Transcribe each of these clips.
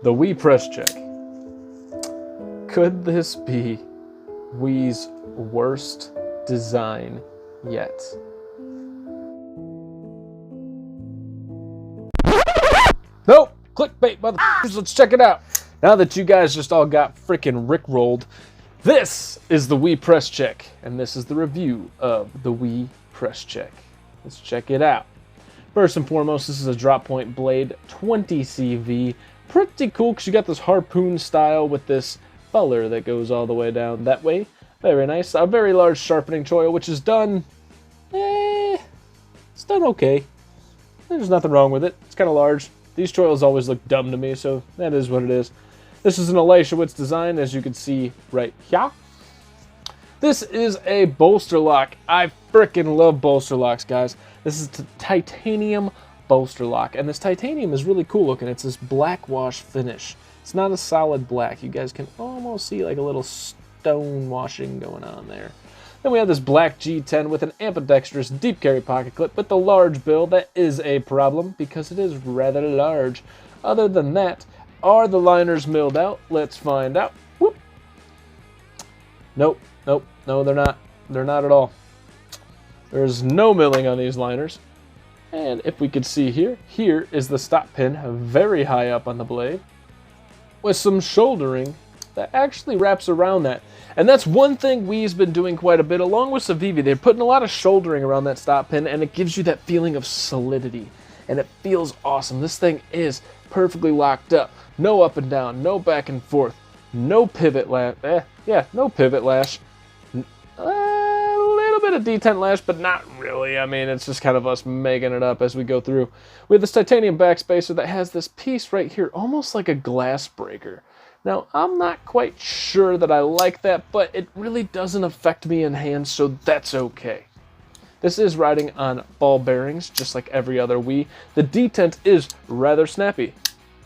The Wii press check. Could this be Wii's worst design yet? Nope! Clickbait, motherfuckers, let's check it out. Now that you guys just all got freaking rickrolled, this is the Wii press check, and this is the review of the Wii press check. Let's check it out. First and foremost, this is a drop point blade, 20 CV. Pretty cool because you got this harpoon style with this feller that goes all the way down that way. Very nice. A very large sharpening choil, which is done, it's done okay. There's nothing wrong with it. It's kind of large. These choils always look dumb to me, so that is what it is. This is an Elishawitz design, as you can see right here. This is a bolster lock. I freaking love bolster locks, guys. This is a titanium bolster lock, and this titanium is really cool looking. It's this black wash finish. It's not a solid black. You guys can almost see like a little stone washing going on there. Then we have this black G10 with an ambidextrous deep carry pocket clip with the large bill. That is a problem because it is rather large. Other than that, are the liners milled out? Let's find out. Whoop. Nope, nope, no, they're not. They're not at all. There's no milling on these liners. And if we could see here, here is the stop pin very high up on the blade with some shouldering that actually wraps around that. And that's one thing Wii's been doing quite a bit, along with Civivi. They're putting a lot of shouldering around that stop pin, and it gives you that feeling of solidity. And it feels awesome. This thing is perfectly locked up. No up and down, no back and forth, no pivot lash. No pivot lash. A little bit of detent lash, but not really. I mean, it's just kind of us making it up as we go through. We have this titanium backspacer that has this piece right here, almost like a glass breaker. Now, I'm not quite sure that I like that, but it really doesn't affect me in hand, so that's okay. This is riding on ball bearings, just like every other Wii. The detent is rather snappy,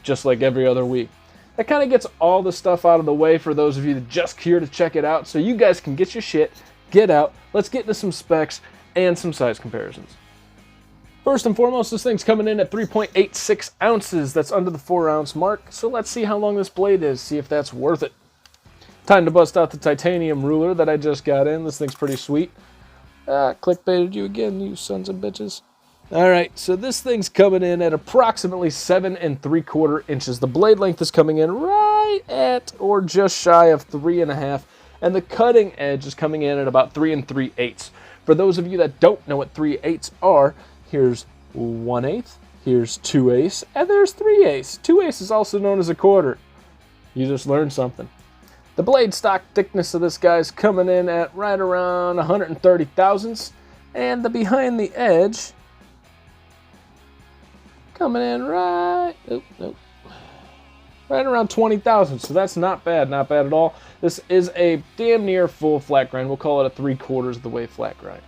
just like every other Wii. That kind of gets all the stuff out of the way for those of you that just here to check it out, so you guys can get your shit, get out. Let's get into some specs and some size comparisons. First and foremost, this thing's coming in at 3.86 ounces. That's under the 4-ounce mark, so let's see how long this blade is, see if that's worth it. Time to bust out the titanium ruler that I just got in. This thing's pretty sweet. Clickbaited you again, you sons of bitches. Alright, so this thing's coming in at approximately 7 3/4 inches. The blade length is coming in right at or just shy of 3.5, and the cutting edge is coming in at about 3 3/8. For those of you that don't know what 3/8 are, here's 1/8, here's 2/8, and there's 3/8. 2/8 is also known as a quarter. You just learned something. The blade stock thickness of this guy's coming in at right around 130 thousandths, and the behind the edge coming in right around 20 thousandths. So that's not bad at all. This is a damn near full flat grind. We'll call it a 3/4 of the way flat grind.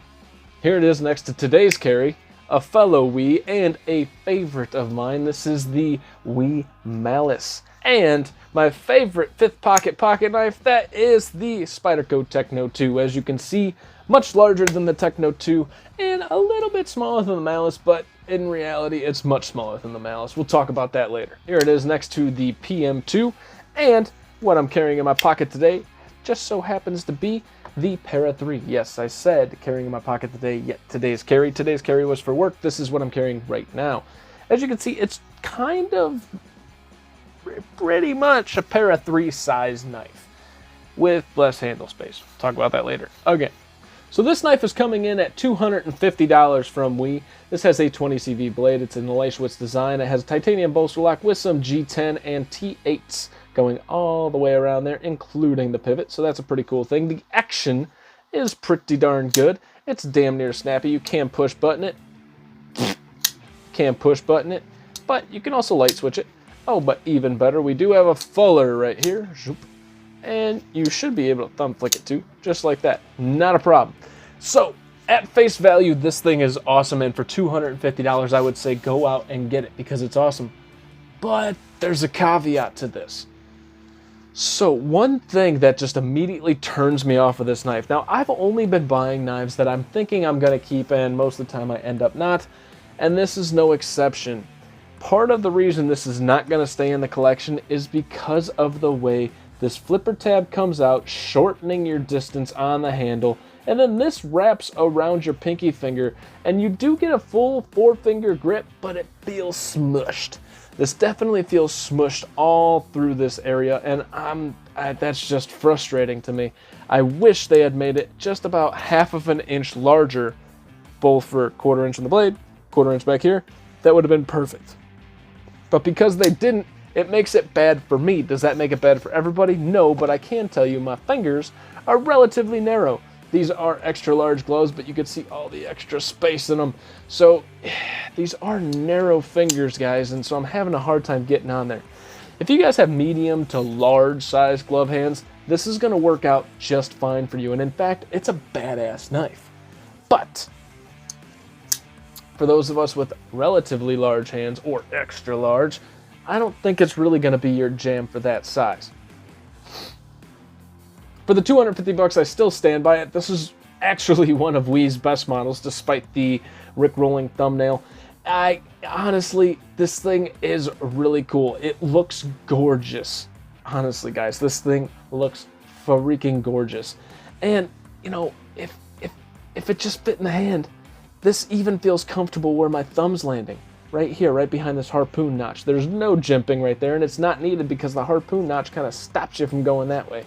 Here it is next to today's carry, a fellow Wii and a favorite of mine. This is the Wii Malice. And my favorite fifth pocket knife, that is the Spyderco Techno 2. As you can see, much larger than the Techno 2 and a little bit smaller than the Malice, but in reality, it's much smaller than the Malice. We'll talk about that later. Here it is next to the PM2, and what I'm carrying in my pocket today just so happens to be the Para 3. Yes, I said carrying in my pocket today, yet today's carry. Today's carry was for work. This is what I'm carrying right now. As you can see, it's kind of pretty much a Para 3 size knife with less handle space. We'll talk about that later. Okay, so this knife is coming in at $250 from Wii. This has a 20 CV blade. It's an Elishawitz design. It has a titanium bolster lock with some G10 and T8s going all the way around there, including the pivot. So that's a pretty cool thing. The action is pretty darn good. It's damn near snappy. You can push button it. But you can also light switch it. Oh, but even better, we do have a fuller right here. And you should be able to thumb flick it too, just like that. Not a problem. So, at face value, this thing is awesome, and for $250, I would say go out and get it because it's awesome. But there's a caveat to this. So, one thing that just immediately turns me off of this knife. Now, I've only been buying knives that I'm thinking I'm going to keep, and most of the time I end up not. And this is no exception. Part of the reason this is not going to stay in the collection is because of the way this flipper tab comes out, shortening your distance on the handle, and then this wraps around your pinky finger, and you do get a full 4-finger grip, but it feels smushed. This definitely feels smushed all through this area, and that's just frustrating to me. I wish they had made it just about half of an inch larger, both for 1/4 inch on the blade, 1/4 inch back here. That would have been perfect. But because they didn't, it makes it bad for me. Does that make it bad for everybody? No, but I can tell you my fingers are relatively narrow. These are extra large gloves, but you can see all the extra space in them. So these are narrow fingers, guys, and so I'm having a hard time getting on there. If you guys have medium to large size glove hands, this is going to work out just fine for you. And in fact, it's a badass knife. But for those of us with relatively large hands or extra large, I don't think it's really going to be your jam for that size. For the $250, I still stand by it. This is actually one of Wii's best models, despite the Rick-rolling thumbnail. Honestly, this thing is really cool. It looks gorgeous. Honestly, guys, this thing looks freaking gorgeous. And, you know, if it just fit in the hand, this even feels comfortable where my thumb's landing. Right here, right behind this harpoon notch. There's no jimping right there, and it's not needed because the harpoon notch kind of stops you from going that way.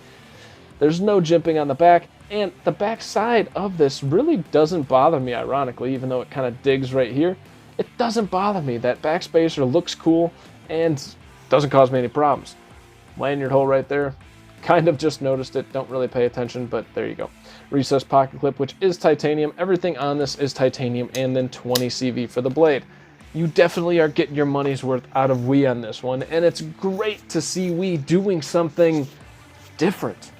There's no jimping on the back, and the back side of this really doesn't bother me, ironically, even though it kind of digs right here. It doesn't bother me. That back spacer looks cool and doesn't cause me any problems. Lanyard hole right there. Kind of just noticed it. Don't really pay attention, but there you go. Recessed pocket clip, which is titanium. Everything on this is titanium, and then 20 CV for the blade. You definitely are getting your money's worth out of Wii on this one, and it's great to see Wii doing something different.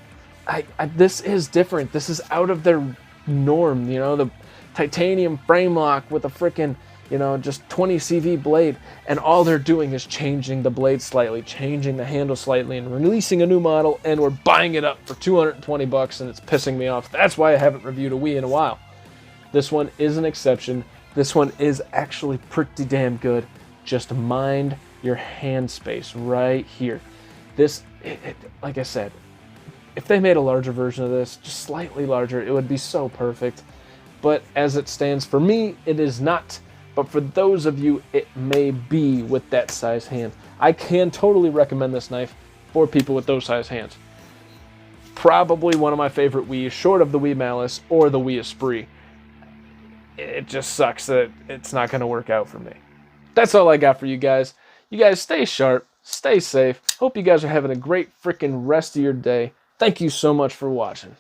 This is different. This is out of their norm, you know, the titanium frame lock with a frickin', you know, just 20 CV blade, and all they're doing is changing the blade slightly, changing the handle slightly, and releasing a new model, and we're buying it up for $220, and it's pissing me off. That's why I haven't reviewed a Wii in a while. This one is an exception. This one is actually pretty damn good. Just mind your hand space right here. This, like I said, if they made a larger version of this, just slightly larger, it would be so perfect. But as it stands for me, it is not. But for those of you, it may be with that size hand. I can totally recommend this knife for people with those size hands. Probably one of my favorite Wiis, short of the Wii Malice or the Wii Esprit. It just sucks that it's not going to work out for me. That's all I got for you guys. You guys stay sharp, stay safe. Hope you guys are having a great freaking rest of your day. Thank you so much for watching.